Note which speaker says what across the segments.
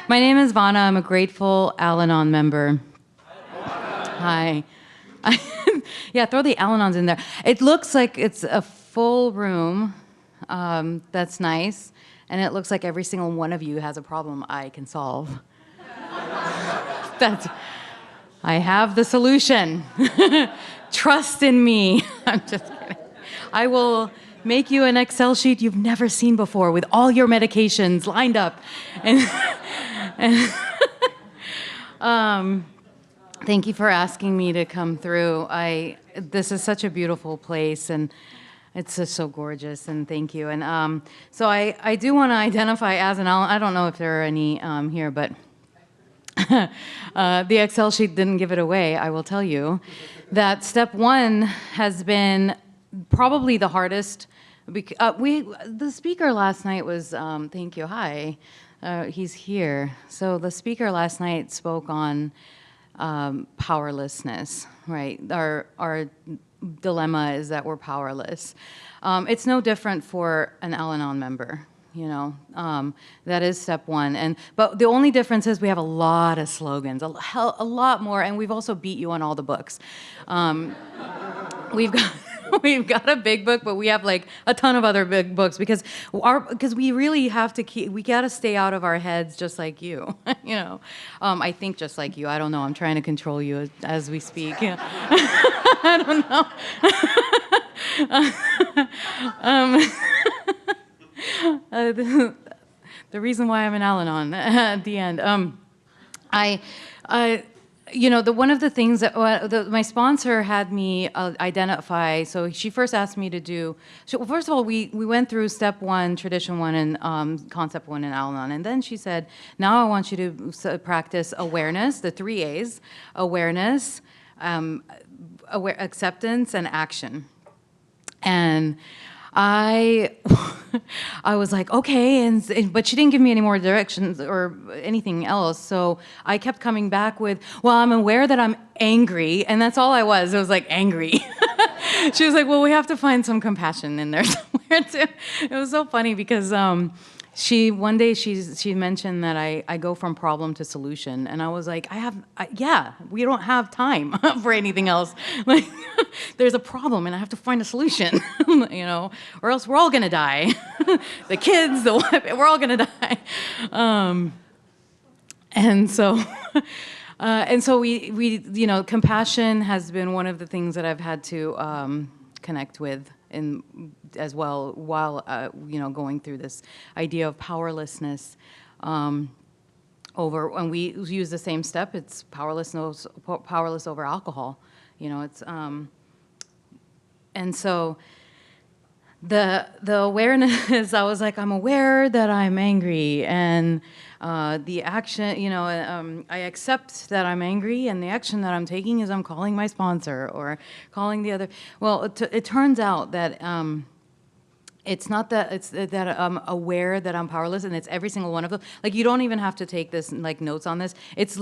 Speaker 1: My name is VANA. I'm a grateful Al-Anon member. Hi. Yeah, throw the Al-Anons in there. It looks like it's a full room. That's nice. And it looks like every single one of you has a problem I can solve. I have the solution. Trust in me. I'm just kidding. I will make you an Excel sheet you've never seen before with all your medications lined up. And thank you for asking me to come through. This is such a beautiful place, and it's just so gorgeous, and thank you. And so I do want to identify as an Al-Anon. I don't know if there are any here, but the Excel sheet didn't give it away. I will tell you that step one has been probably the hardest. The speaker last night was, thank you, hi, he's here. So the speaker last night spoke on powerlessness, right? Our dilemma is that we're powerless. It's no different for an Al-Anon member, you know. That is step one. But the only difference is we have a lot of slogans, a lot more, and we've also beat you on all the books. We've got a big book, but we have like a ton of other big books because we really have to we got to stay out of our heads just like you, you know. I think just like you. I don't know. I'm trying to control you as we speak. Yeah. I don't know. The reason why I'm an Al-Anon at the end. You know, one of the things that my sponsor had me identify, so she first asked me to do, so first of all, we went through step one, tradition one, and concept one in Al-Anon. And then she said, now I want you to practice awareness, the 3 A's, awareness, acceptance, and action. And I was like, okay, but she didn't give me any more directions or anything else. So I kept coming back with, well, I'm aware that I'm angry, and that's all I was. It was like angry. She was like, well, we have to find some compassion in there somewhere too. It was so funny because one day she mentioned that I go from problem to solution, and I was like, yeah, we don't have time for anything else. Like, there's a problem, and I have to find a solution, you know, or else we're all gonna die. The kids, the wife, we're all gonna die. And so we, you know, compassion has been one of the things that I've had to connect with as well while you know, going through this idea of powerlessness when we use the same step. It's powerless over alcohol, you know. It's and so the awareness, I was like, I'm aware that I'm angry, and the action, you know, I accept that I'm angry, and the action that I'm taking is I'm calling my sponsor or calling the other. Well, it turns out that it's not that, it's that I'm aware that I'm powerless, and it's every single one of them. Like, you don't even have to take this, like, notes on this. It's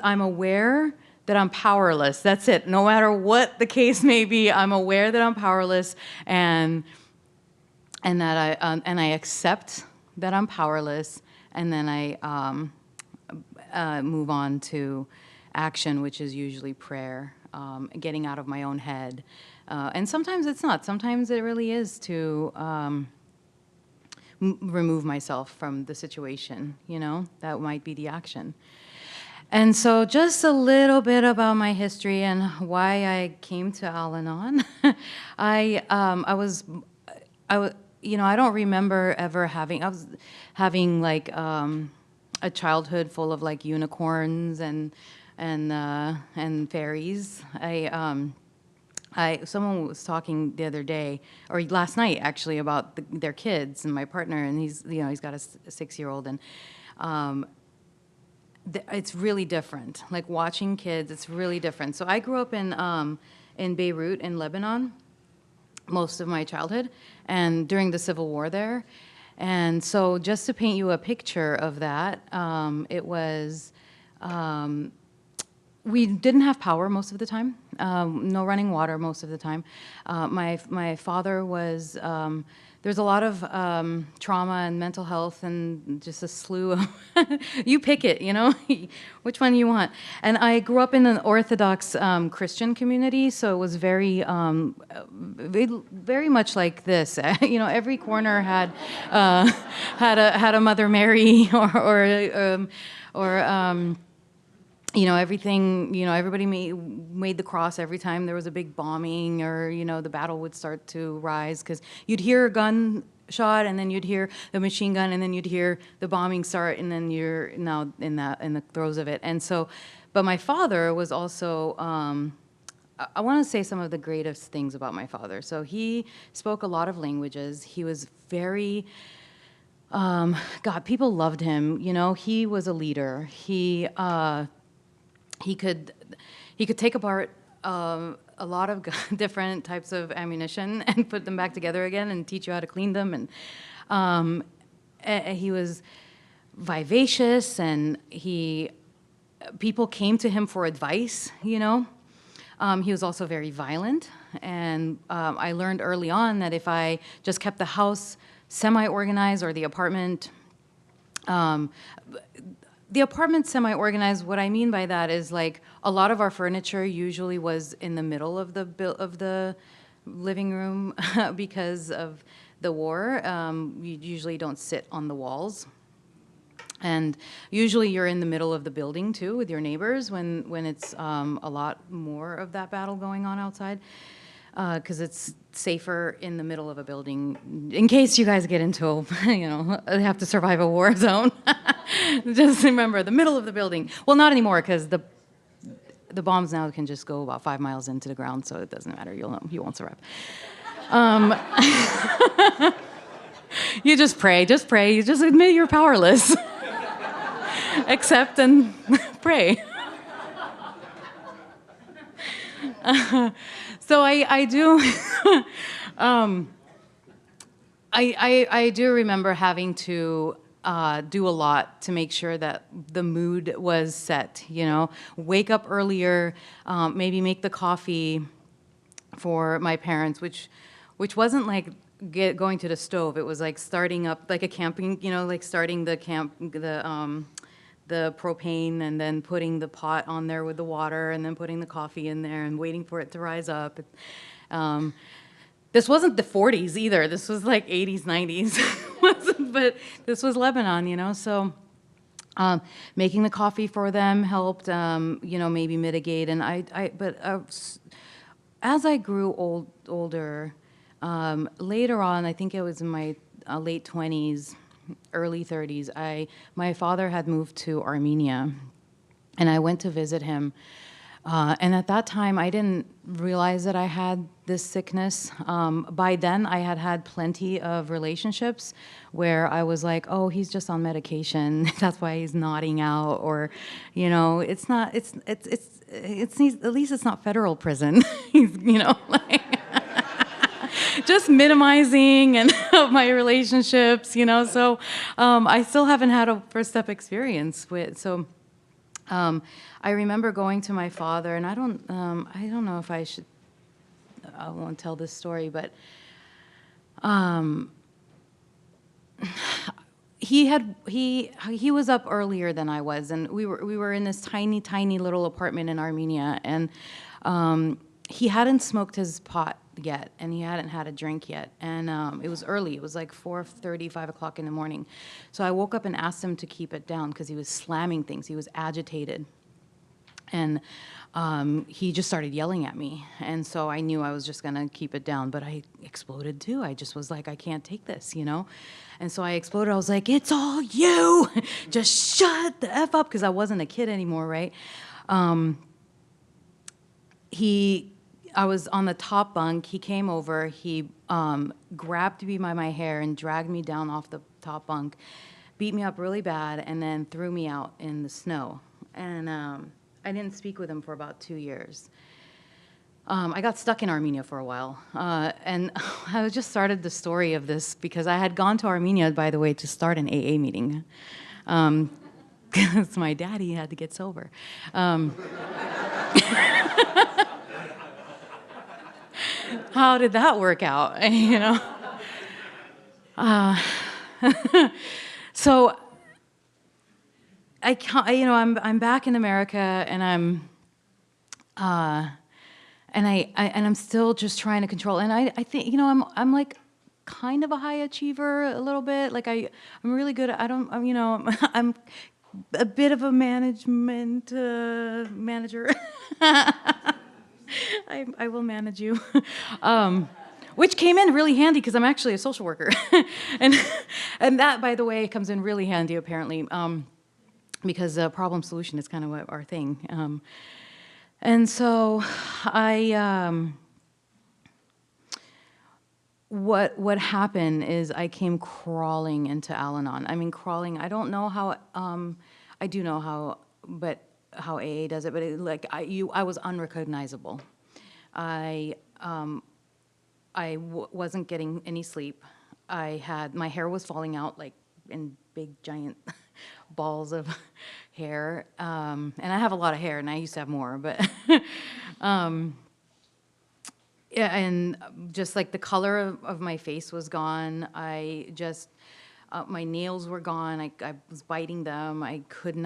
Speaker 1: I'm aware that I'm powerless. That's it. No matter what the case may be, I'm aware that I'm powerless, and that I accept that I'm powerless, and then I move on to action, which is usually prayer, getting out of my own head. And sometimes it's not. Sometimes it really is to remove myself from the situation, you know? That might be the action. And so just a little bit about my history and why I came to Al-Anon. You know, I don't remember ever having like a childhood full of like unicorns and fairies. Someone was talking the other day, or last night actually, about their kids and my partner, and he's got a 6-year-old, and it's really different. Like, watching kids, it's really different. So I grew up in Beirut in Lebanon most of my childhood, and during the civil war there. And so just to paint you a picture of that, it was, we didn't have power most of the time, no running water most of the time. My father was there's a lot of trauma and mental health and just a slew of, you pick it, you know, which one you want. And I grew up in an Orthodox Christian community, so it was very much like this. You know, every corner had had a Mother Mary or you know, everything, you know, everybody made the cross every time there was a big bombing or, you know, the battle would start to rise, because you'd hear a gunshot and then you'd hear the machine gun and then you'd hear the bombing start, and then you're now in the throes of it. And so, but my father was also, I want to say some of the greatest things about my father. So he spoke a lot of languages. He was very, God, people loved him. You know, he was a leader. He could take apart a lot of different types of ammunition and put them back together again and teach you how to clean them. And he was vivacious, and people came to him for advice, you know. He was also very violent, and I learned early on that if I just kept the house semi-organized, or the apartment semi-organized, what I mean by that is, like, a lot of our furniture usually was in the middle of the living room because of the war. You usually don't sit on the walls. And usually you're in the middle of the building too with your neighbors when it's a lot more of that battle going on outside. Because it's safer in the middle of a building, in case you guys get into, you know, have to survive a war zone. Just remember, the middle of the building. Well, not anymore, because the bombs now can just go about 5 miles into the ground, so it doesn't matter. You won't survive. You just pray. You just admit you're powerless. Accept and pray. So I do, I do remember having to do a lot to make sure that the mood was set, you know. Wake up earlier, maybe make the coffee for my parents, which wasn't like going to the stove. It was like starting up like a camping, you know, like starting the propane and then putting the pot on there with the water and then putting the coffee in there and waiting for it to rise up. This wasn't the 40s either. This was like 80s, 90s. But this was Lebanon, you know. So making the coffee for them helped, you know, maybe mitigate. And as I grew older, later on, I think it was in my late 20s, early 30s, my father had moved to Armenia, and I went to visit him. And at that time, I didn't realize that I had this sickness. By then, I had had plenty of relationships where I was like, oh, he's just on medication. That's why he's nodding out. Or, you know, at least it's not federal prison. He's, you know, like, just minimizing and my relationships, you know. So I still haven't had a first step experience with, so I remember going to my father, and I don't know if I won't tell this story, but he was up earlier than I was, and we were in this tiny little apartment in Armenia, and he hadn't smoked his pot yet, and he hadn't had a drink yet, and it was early. It was like 4:30, 5 o'clock in the morning. So I woke up and asked him to keep it down because he was slamming things. He was agitated, and he just started yelling at me, and so I knew I was just gonna keep it down, but I exploded too. I just was like, I can't take this, you know? And so I exploded. I was like, it's all you! Just shut the F up, because I wasn't a kid anymore, right? I was on the top bunk. He came over. He grabbed me by my hair and dragged me down off the top bunk, beat me up really bad, and then threw me out in the snow. And I didn't speak with him for about 2 years. I got stuck in Armenia for a while. And I just started the story of this because I had gone to Armenia, by the way, to start an AA meeting. Because my daddy had to get sober. How did that work out? You know, So I can't, I'm back in America, and I'm still just trying to control. And I think, I'm like kind of a high achiever a little bit. Like I'm really good at, I'm a bit of a management manager. I will manage you. Which came in really handy because I'm actually a social worker. and that, by the way, comes in really handy apparently, because problem solution is kind of our thing. And so what happened is I came crawling into Al-Anon. I mean, crawling, I don't know how, I do know how, but how AA does it, but I was unrecognizable. I wasn't getting any sleep. My hair was falling out like in big giant balls of hair. And I have a lot of hair, and I used to have more, but yeah, and just like the color of my face was gone. My nails were gone. I was biting them. I couldn't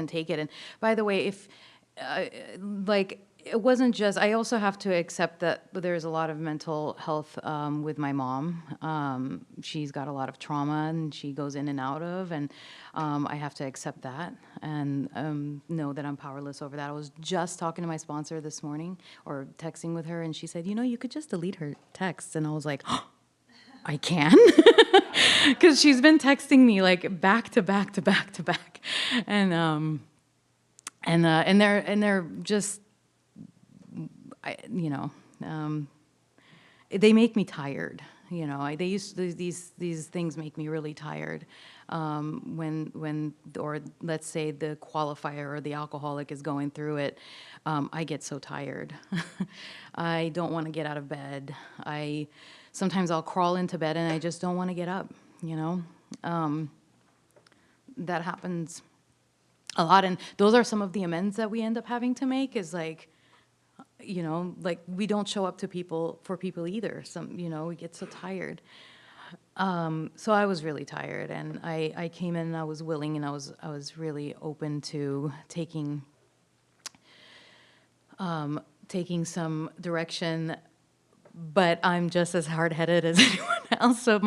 Speaker 1: take it. And by the way, if it wasn't just, I also have to accept that there's a lot of mental health with my mom. She's got a lot of trauma, and she goes in and out of, and I have to accept that and know that I'm powerless over that. I was just talking to my sponsor this morning, or texting with her, and she said, you could just delete her texts. And I was like, oh, I can? Because she's been texting me like back to back to back to back. And they're just, they make me tired. These things make me really tired. Or let's say the qualifier or the alcoholic is going through it, I get so tired. I don't want to get out of bed. Sometimes I'll crawl into bed and I just don't want to get up. That happens a lot, and those are some of the amends that we end up having to make. Is like we don't show up to for people either. We get so tired. So I was really tired, and I came in and I was willing, and I was really open to taking some direction, but I'm just as hard-headed as anyone else. So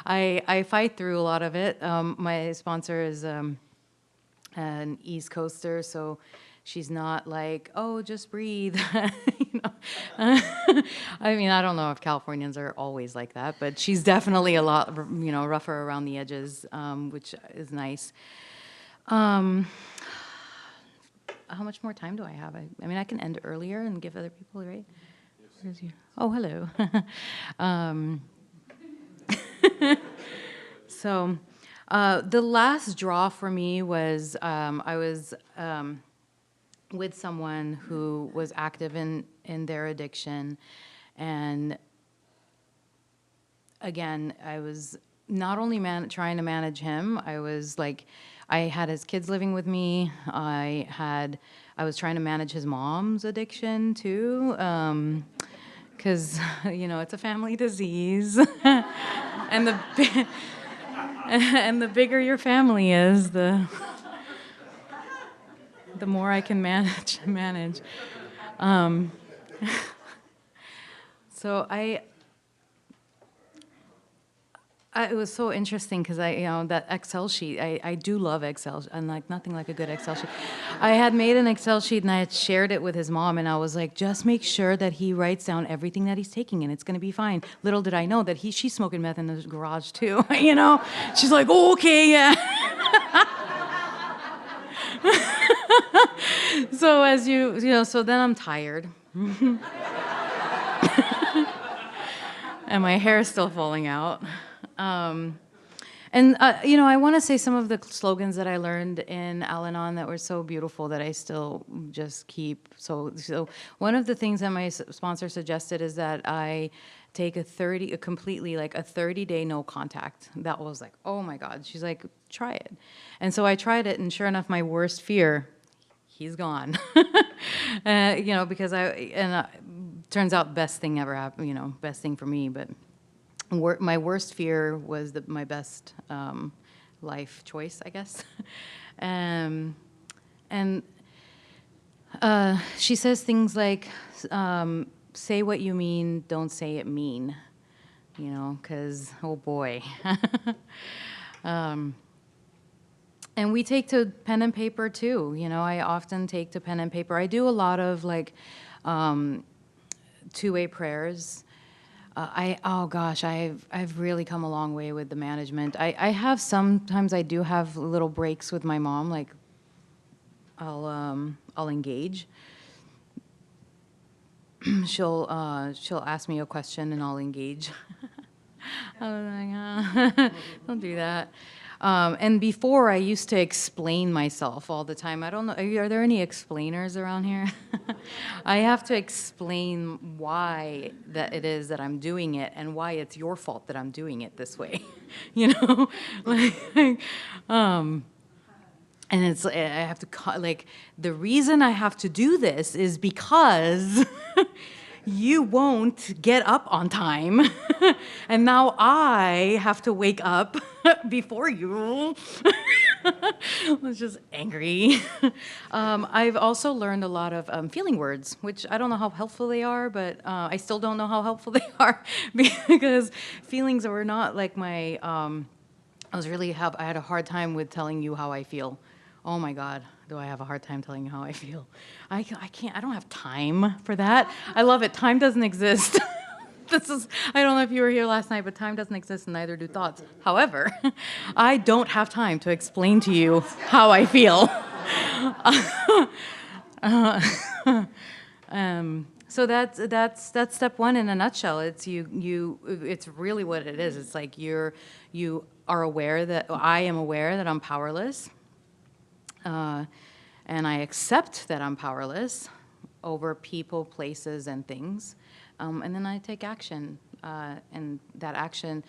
Speaker 1: I fight through a lot of it. My sponsor is an East Coaster, so she's not like, oh, just breathe. I mean, I don't know if Californians are always like that, but she's definitely a lot, rougher around the edges, which is nice. How much more time do I have? I mean, I can end earlier and give other people, right? Yes. Oh, hello. So the last draw for me was I was with someone who was active in their addiction. And again, I was not only trying to manage him, I had his kids living with me. I was trying to manage his mom's addiction too, because it's a family disease, and the bigger your family is, the more I can manage. So it was so interesting because that Excel sheet, I do love Excel, and nothing like a good Excel sheet. I had made an Excel sheet and I had shared it with his mom, and I was like, just make sure that he writes down everything that he's taking and it's gonna be fine. Little did I know that she's smoking meth in the garage too, She's like, oh, okay, yeah. So so then I'm tired. And my hair is still falling out. I want to say some of the slogans that I learned in Al-Anon that were so beautiful that I still just keep. So one of the things that my sponsor suggested is that I take a 30-day no contact. That was like, oh my God. She's like, try it. And so I tried it, and sure enough, my worst fear, he's gone. Because turns out best thing ever happened, best thing for me, but my worst fear was my best life choice, I guess. And she says things like, say what you mean, don't say it mean, you know, because, oh boy. And we take to pen and paper too, you know, I often take to pen and paper. I do a lot of like two-way prayers. Oh gosh, I've really come a long way with the management. I have sometimes I do have little breaks with my mom, like I'll engage. She'll ask me a question and I'll engage. I was like, don't do that. And before I used to explain myself all the time. I don't know, are there any explainers around here? I have to explain why that it is that I'm doing it and why it's your fault that I'm doing it this way, you know? And it's, I have to, like, the reason I have to do this is because you won't get up on time. And now I have to wake up before you. I was just angry. I've also learned a lot of feeling words, which I don't know how helpful they are, but I still don't know how helpful they are because feelings were not like my, I had a hard time with telling you how I feel. Oh my God, do I have a hard time telling you how I feel. I can't, I don't have time for that. I love it, time doesn't exist. I don't know if you were here last night, but time doesn't exist and neither do thoughts. However, I don't have time to explain to you how I feel. So that's step one in a nutshell. It's it's really what it is. It's like you are aware that, I am aware that I'm powerless. And I accept that I'm powerless over people, places, and things. And then I take action. And that action,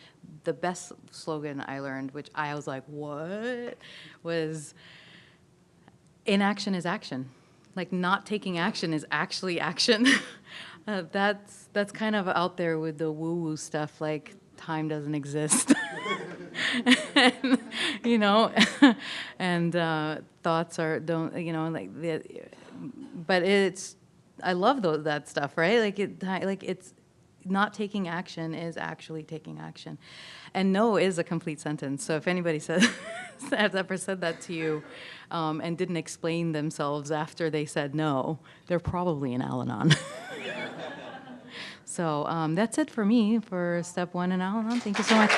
Speaker 1: the best slogan I learned, which I was like, what? Was inaction is action. Like not taking action is actually action. That's kind of out there with the woo-woo stuff, like time doesn't exist. And, you know, and thoughts don't, you know, like, but I love that stuff, right? Like it's not taking action is actually taking action. And no is a complete sentence. So if anybody has ever said that to you and didn't explain themselves after they said no, they're probably an Al-Anon. So that's it for me for step one in Al-Anon. Thank you so much.